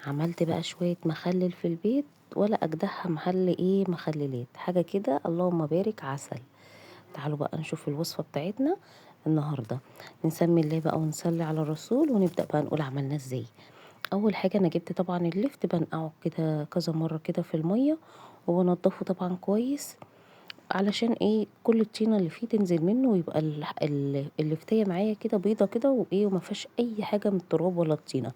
عملت بقى شوية مخلل في البيت ولا أجدعها محل مخللات، حاجة كده اللهم بارك عسل. تعالوا بقى نشوف الوصفة بتاعتنا النهاردة. نسمي الله بقى ونصلي على الرسول ونبدأ بقى نقول عملناه ازاي. أول حاجة أنا جبت طبعا اللفت بنقعه كده كذا مرة كده في المية وبنضفه طبعا كويس، علشان كل الطينة اللي فيه تنزل منه ويبقى اللفتية معايا كده بيضة كده وما فيهاش أي حاجة من التراب ولا الطينة.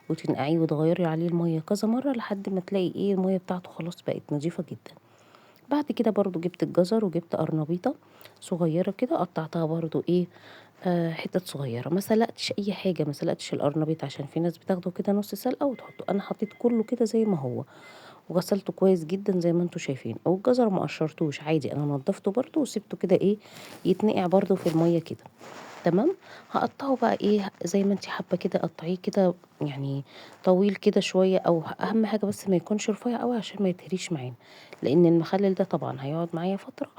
وتنقعيه وتغيري عليه المية كذا مرة لحد ما تلاقي المية بتاعته خلاص بقت نظيفة جدا. بعد كده برضو جبت الجزر وجبت قرنبيطة صغيرة كده قطعتها برضو حتت صغيرة. ما سلقتش أي حاجة، ما سلقتش القرنبيط عشان في ناس بتاخده كده نص سلقة وتحطه، أنا حطيت كله كده زي ما هو وغسلته كويس جدا زي ما انتوا شايفين. او الجزر ما قشرتوش عادي، انا نضفته برضو وسبته كده يتنقع برضو في المية كده. تمام. هقطعه بقى زي ما انت حابه كده، قطعيه كده يعني طويل كده شويه، او اهم حاجه بس ما يكونش رفيع قوي عشان ما يتهريش معانا، لان المخلل ده طبعا هيقعد معايا فتره،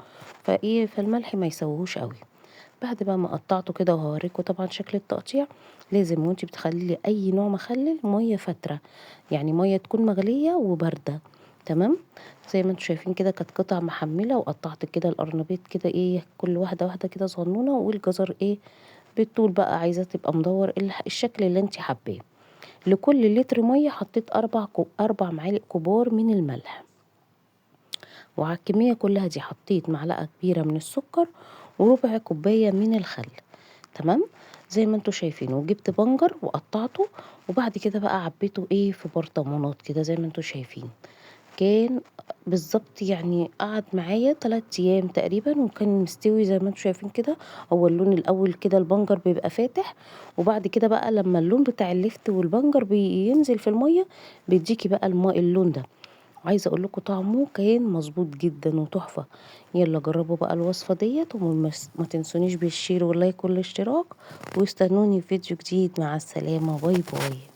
فالملح ما يسويهوش قوي. بعد بقى ما قطعته كده وهوريكم طبعا شكل التقطيع، لازم وانتي بتخللي اي نوع مخلل ميه فتره، يعني ميه تكون مغليه وبارده. تمام. زي ما انتوا شايفين كده كانت قطع محمله، وقطعت كده القرنبيط كده كل واحده واحده كده صغنونه، والجزر بالطول بقى عايزاه تبقى مدور الشكل اللي انت حباه. لكل لتر ميه حطيت 4 معالق كبار من الملح، وعلى الكميه كلها دي حطيت معلقه كبيره من السكر وربع كوبايه من الخل. تمام. زي ما انتوا شايفين، وجبت بنجر وقطعته، وبعد كده بقى عبيته في برطمانات كده زي ما انتوا شايفين. كان بالظبط يعني قعد معايا 3 ايام تقريبا وكان مستوي زي ما انتوا شايفين كده. هو اللون الاول كده البنجر بيبقى فاتح، وبعد كده بقى لما اللون بتاع اللفت والبنجر بينزل في الميه بيديكي بقى اللون ده. عايزه اقول لكم طعمه كان مظبوط جدا وتحفه. يلا جربوا بقى الوصفه ديت، وما تنسونيش بالشير واللايك والاشتراك، واستنوني في فيديو جديد. مع السلامه، باي باي.